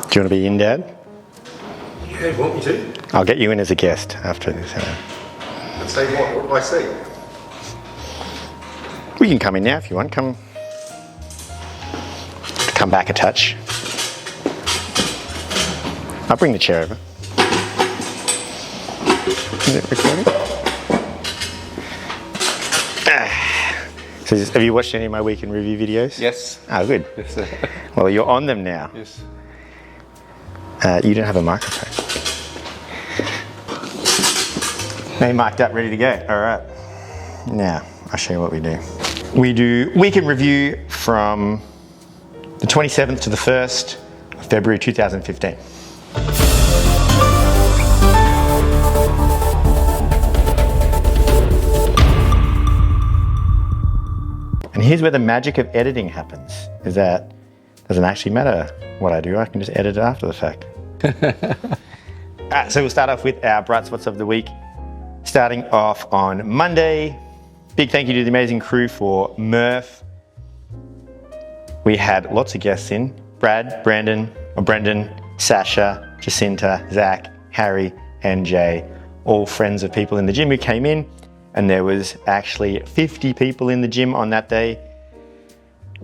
Do you want to be in, Dad? Yeah, you want me to? I'll get you in as a guest after this. And say what? What do I say? We can come in now if you want. Come back a touch. I'll bring the chair over. Is it recording? So have you watched any of my week in review videos? Yes. Oh, good. Yes. Well, you're on them now. Yes. You don't have a microphone. Now you're mic'd up, ready to go. All right. Now, I'll show you what we do. We do week in review from the 27th to the 1st of February 2015. And here's where the magic of editing happens, is that it doesn't actually matter what I do, I can just edit it after the fact. So we'll start off with our bright spots of the week. Starting off on Monday, big thank you to the amazing crew for Murph. We had lots of guests in, Brendan, Sasha, Jacinta, Zach, Harry, and Jay, all friends of people in the gym who came in. And there was actually 50 people in the gym on that day,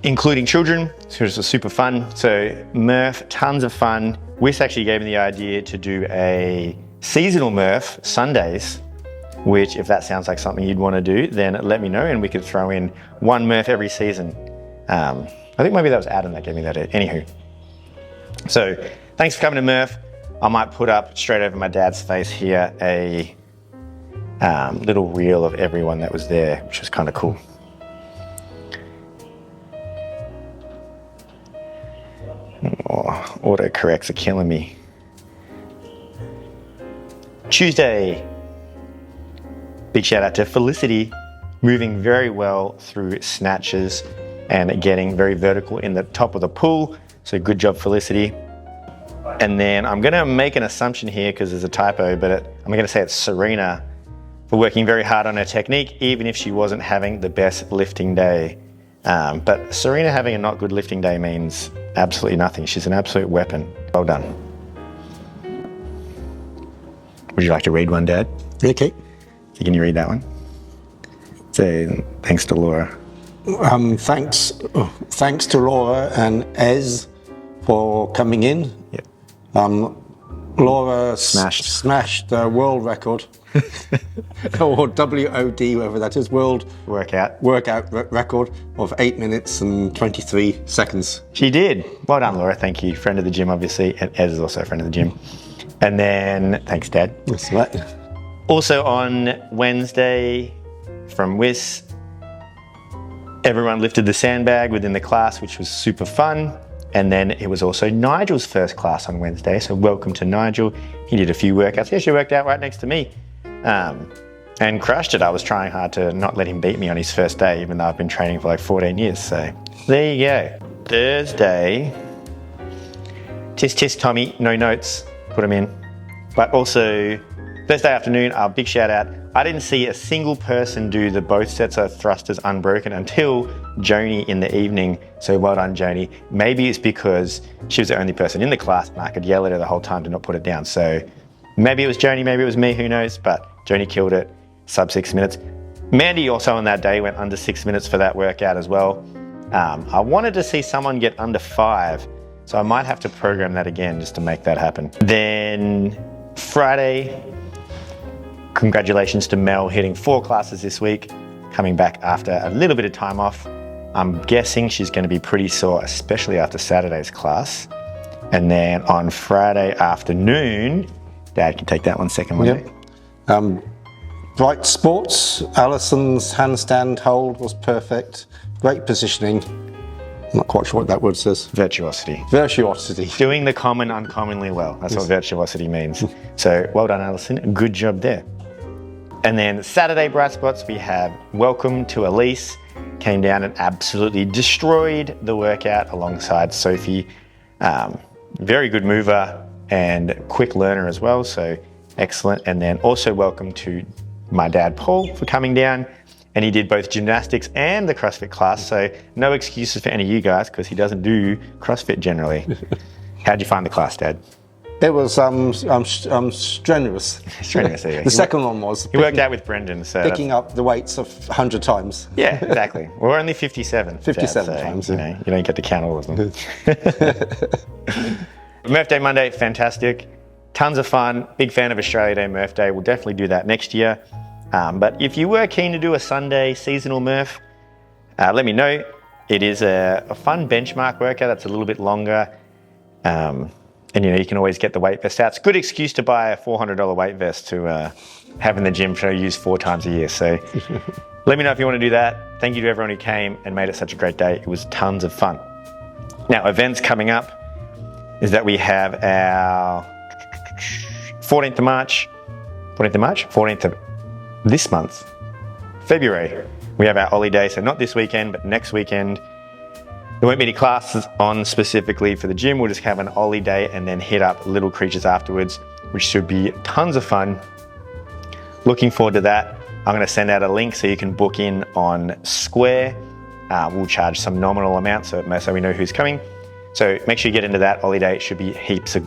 including children, so it was super fun. So Murph, tons of fun. Wiss actually gave me the idea to do a seasonal Murph Sundays, which if that sounds like something you'd want to do, then let me know and we could throw in one Murph every season. I think maybe that was Adam that gave me that. Anywho. So thanks for coming to Murph. I might put up straight over my dad's face here a little reel of everyone that was there, which was kind of cool. Oh, autocorrects are killing me. Tuesday, big shout out to Felicity, moving very well through snatches and getting very vertical in the top of the pool. So good job, Felicity. And then I'm gonna make an assumption here because there's a typo, but I'm gonna say it's Serena for working very hard on her technique, even if she wasn't having the best lifting day. But Serena having a not good lifting day means absolutely nothing. She's an absolute weapon. Well done. Would you like to read one, Dad? Okay. Can you read that one? So, thanks to Laura. Thanks to Laura and Ez for coming in. Yep. Laura smashed the world record, or WOD, whatever that is, world workout record of 8 minutes and 23 seconds. She did. Well done, Laura. Thank you. Friend of the gym, obviously, and Ez is also a friend of the gym. And then, thanks, Dad. That's right. Also on Wednesday, from Wiss, everyone lifted the sandbag within the class, which was super fun. And then it was also Nigel's first class on Wednesday, so welcome to Nigel. He did a few workouts. He actually worked out right next to me and crushed it. I was trying hard to not let him beat me on his first day, even though I've been training for like 14 years. So there you go. Thursday, tisk Tommy, no notes, put them in. But also Thursday afternoon, our big shout out. I didn't see a single person do the both sets of thrusters unbroken until Joni in the evening. So well done, Joni. Maybe it's because she was the only person in the class and I could yell at her the whole time to not put it down. So maybe it was Joni, maybe it was me, who knows, but Joni killed it, sub 6 minutes. Mandy also on that day went under 6 minutes for that workout as well. I wanted to see someone get under 5, so I might have to program that again just to make that happen. Then Friday, congratulations to Mel hitting 4 classes this week, coming back after a little bit of time off. I'm guessing she's going to be pretty sore, especially after Saturday's class. And then on Friday afternoon, Dad can take that one second, won't you? Bright spots. Alison's handstand hold was perfect. Great positioning. I'm not quite sure what that word says. Virtuosity. Virtuosity. Doing the common uncommonly well. That's what virtuosity means. So well done, Alison. Good job there. And then Saturday bright spots, we have welcome to Elise. Came down and absolutely destroyed the workout alongside Sophie. Very good mover and quick learner as well, so excellent. And then also welcome to my dad, Paul, for coming down. And he did both gymnastics and the CrossFit class, so no excuses for any of you guys because he doesn't do CrossFit generally. How'd you find the class, Dad? It was strenuous. Strenuous, yeah. The second one was. He worked out with Brendan, so Picking up the weights of 100 times. yeah, exactly. We're only 57. 57 Dad, so, times. You know, you don't get to count all of them. Murph Day Monday, fantastic. Tons of fun. Big fan of Australia Day, Murph Day. We'll definitely do that next year. But if you were keen to do a Sunday seasonal Murph, let me know. It is a fun benchmark workout that's a little bit longer. And you know, you can always get the weight vest out. It's a good excuse to buy a $400 weight vest to have in the gym for use 4 times a year. So let me know if you want to do that. Thank you to everyone who came and made it such a great day. It was tons of fun. Now, events coming up is that we have our 14th of this month, February. We have our Ollie Day, so not this weekend, but next weekend. There won't be any classes on specifically for the gym. We'll just have an Ollie Day and then hit up Little Creatures afterwards, which should be tons of fun. Looking forward to that. I'm going to send out a link so you can book in on Square. We'll charge some nominal amount so we know who's coming. So make sure you get into that Ollie Day. It should be heaps of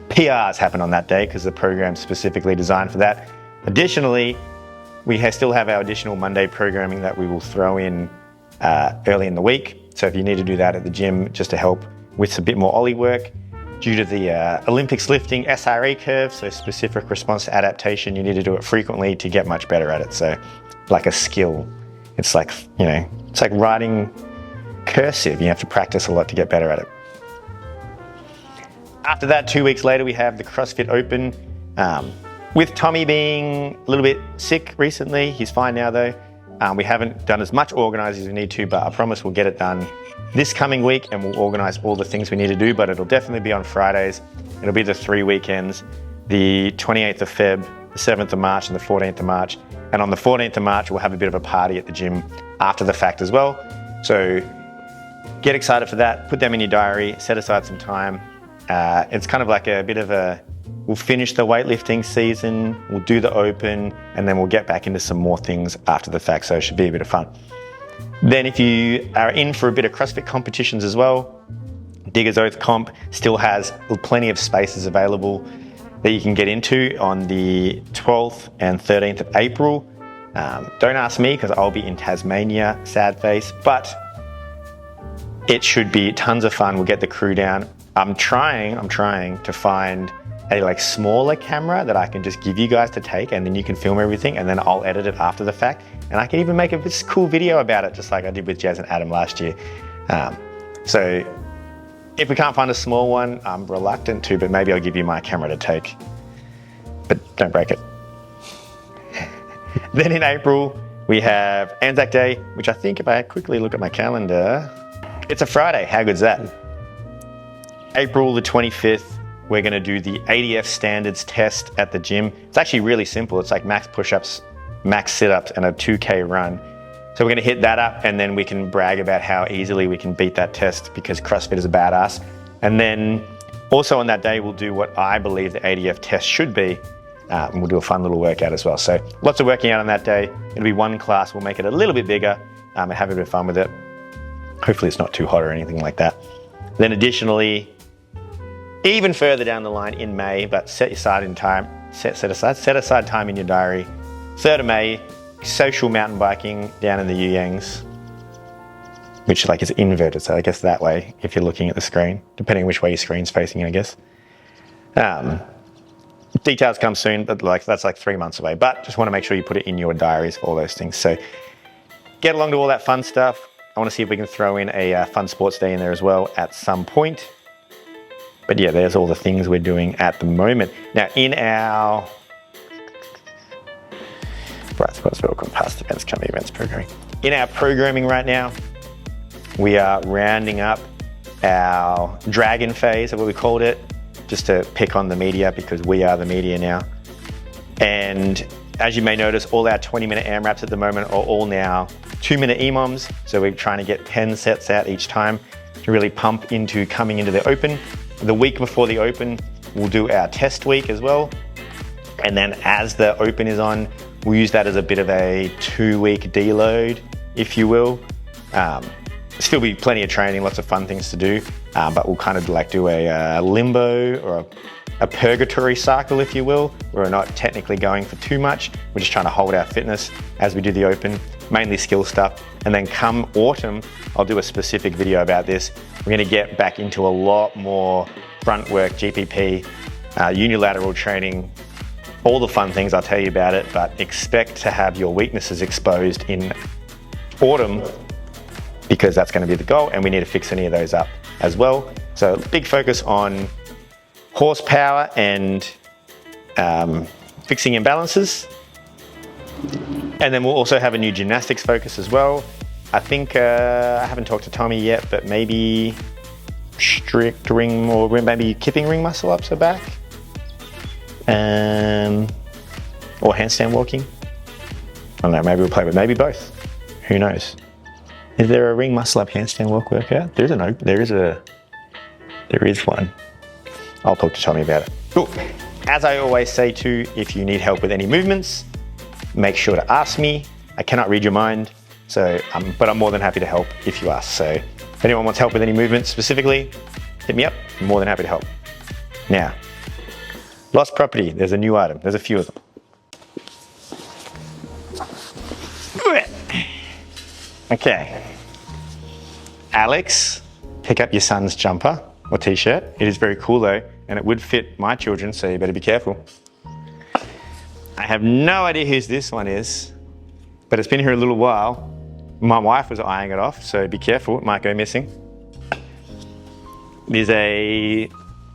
PRs happen on that day because the program's specifically designed for that. Additionally, we still have our additional Monday programming that we will throw in early in the week. So if you need to do that at the gym just to help with a bit more Ollie work, due to the Olympics lifting SRE curve, so specific response to adaptation, you need to do it frequently to get much better at it. So like a skill, it's like, you know, it's like writing cursive. You have to practice a lot to get better at it. After that, 2 weeks later, we have the CrossFit Open. With Tommy being a little bit sick recently, he's fine now though. We haven't done as much organising as we need to, but I promise we'll get it done this coming week and we'll organise all the things we need to do, but it'll definitely be on Fridays. It'll be the 3 weekends, the 28th of Feb, the 7th of March and the 14th of March. And on the 14th of March, we'll have a bit of a party at the gym after the fact as well. So get excited for that, put them in your diary, set aside some time. It's kind of like a bit of we'll finish the weightlifting season, we'll do the Open, and then we'll get back into some more things after the fact, so it should be a bit of fun. Then if you are in for a bit of CrossFit competitions as well, Diggers Oath Comp still has plenty of spaces available that you can get into on the 12th and 13th of April. Don't ask me because I'll be in Tasmania, sad face, but it should be tons of fun. We'll get the crew down. I'm trying to find a smaller camera that I can just give you guys to take, and then you can film everything and then I'll edit it after the fact. And I can even make a cool video about it, just like I did with Jazz and Adam last year. So if we can't find a small one, I'm reluctant to, but maybe I'll give you my camera to take. But don't break it. Then in April, we have Anzac Day, which I think if I quickly look at my calendar, it's a Friday. How good's that? April the 25th, we're going to do the ADF standards test at the gym. It's actually really simple. It's like max push-ups, max sit-ups, and a 2K run. So we're going to hit that up, and then we can brag about how easily we can beat that test because CrossFit is a badass. And then also on that day, we'll do what I believe the ADF test should be, and we'll do a fun little workout as well. So lots of working out on that day. It'll be one class. We'll make it a little bit bigger and have a bit of fun with it. Hopefully it's not too hot or anything like that. Then additionally, even further down the line in May, but set aside time in your diary. 3rd of May, social mountain biking down in the Yuyangs, which is inverted, so I guess that way if you're looking at the screen, depending on which way your screen's facing, I guess. Details come soon, but that's 3 months away. But just want to make sure you put it in your diaries, all those things. So get along to all that fun stuff. I want to see if we can throw in a fun sports day in there as well at some point. But yeah, there's all the things we're doing at the moment. Now in our past events, coming events programming. In our programming right now, we are rounding up our dragon phase, of what we called it, just to pick on the media because we are the media now. And as you may notice, all our 20-minute AMRAPs at the moment are all now 2-minute EMOMs. So we're trying to get 10 sets out each time to really pump into coming into the Open. The week before the Open, we'll do our test week as well. And then as the Open is on, we'll use that as a bit of a 2-week deload, if you will. still be plenty of training, lots of fun things to do, but we'll kind of like do a limbo or a purgatory cycle, if you will. We're not technically going for too much. We're just trying to hold our fitness as we do the open, mainly skill stuff. And then come autumn, I'll do a specific video about this. We're gonna get back into a lot more front work, GPP, unilateral training, all the fun things, I'll tell you about it, but expect to have your weaknesses exposed in autumn because that's gonna be the goal, and we need to fix any of those up as well. So big focus on horsepower and fixing imbalances. And then we'll also have a new gymnastics focus as well. I think, I haven't talked to Tommy yet, but maybe strict ring or maybe kipping ring muscle ups are back. Or handstand walking. I don't know, maybe we'll play with maybe both. Who knows? Is there a ring muscle up handstand walk workout? There is one. I'll talk to Tommy about it. Cool. As I always say too, if you need help with any movements, make sure to ask me. I cannot read your mind, so but I'm more than happy to help if you ask. So if anyone wants help with any movements specifically, hit me up. I'm more than happy to help. Now, lost property. There's a new item. There's a few of them. Okay. Alex, pick up your son's jumper or t-shirt. It is very cool though, and it would fit my children, so you better be careful. I have no idea whose this one is, but it's been here a little while. My wife was eyeing it off, so be careful, it might go missing. There's a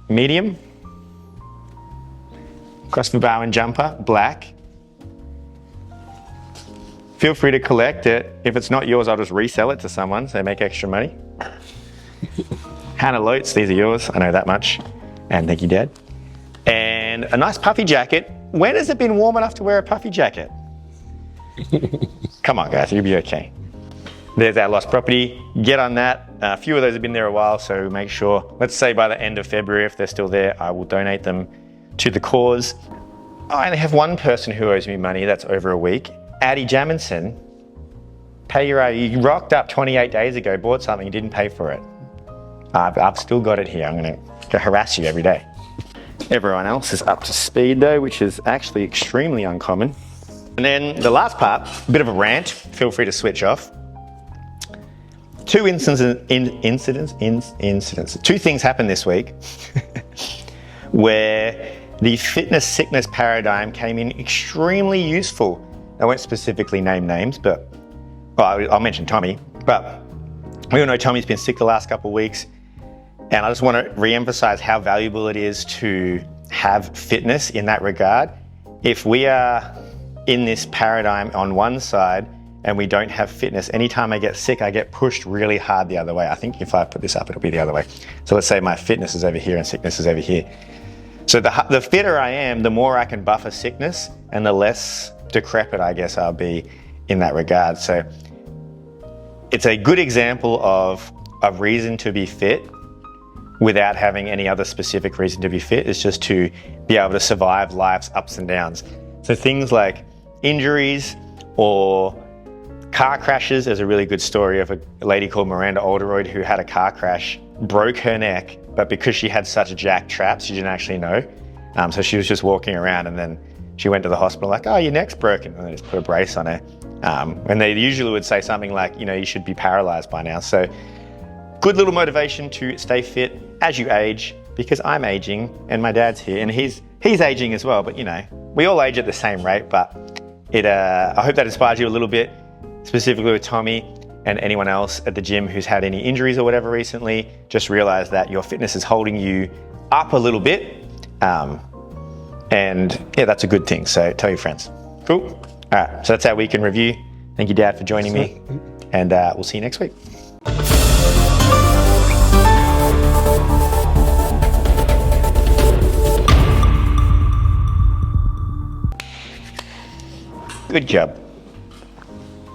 medium CrossFit Barwon jumper, black. Feel free to collect it. If it's not yours, I'll just resell it to someone, so make extra money. Hannah Lotes, these are yours, I know that much. And thank you, Dad. And a nice puffy jacket. When has it been warm enough to wear a puffy jacket? Come on guys, you'll be okay. There's our lost property. Get on that. A few of those have been there a while, so make sure, let's say by the end of February, if they're still there, I will donate them to the cause. I only have one person who owes me money, that's over a week. Addie Jamison, pay your, you rocked up 28 days ago, bought something, you didn't pay for it. I've still got it here, I'm gonna harass you every day. Everyone else is up to speed though, which is actually extremely uncommon. And then the last part, a bit of a rant, feel free to switch off. Two things happened this week where the fitness sickness paradigm came in extremely useful. I won't specifically name names, but I'll mention Tommy, but we all know Tommy's been sick the last couple of weeks, and I just want to re-emphasize how valuable it is to have fitness in that regard. If we are in this paradigm on one side and we don't have fitness, anytime I get sick, I get pushed really hard the other way. I think if I put this up, it'll be the other way. So let's say my fitness is over here and sickness is over here. So the fitter I am, the more I can buffer sickness and the less decrepit I guess I'll be in that regard. So it's a good example of a reason to be fit without having any other specific reason to be fit. It's just to be able to survive life's ups and downs. So things like injuries or car crashes. There's a really good story of a lady called Miranda Alderoyd who had a car crash, broke her neck, but because she had such jack traps, she didn't actually know. So she was just walking around, and then she went to the hospital like, oh, your neck's broken, and they just put a brace on her. And they usually would say something like, you know, you should be paralyzed by now. So good little motivation to stay fit as you age, because I'm aging and my dad's here and he's aging as well, but you know, we all age at the same rate. But I hope that inspires you a little bit, specifically with Tommy and anyone else at the gym who's had any injuries or whatever recently. Just realize that your fitness is holding you up a little bit. And yeah, that's a good thing. So tell your friends. Cool. All right, so that's our week in review. Thank you, Dad, for joining me, and we'll see you next week. Good job.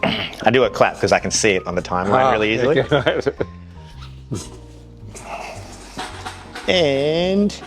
I do a clap because I can see it on the timeline really easily. Okay. And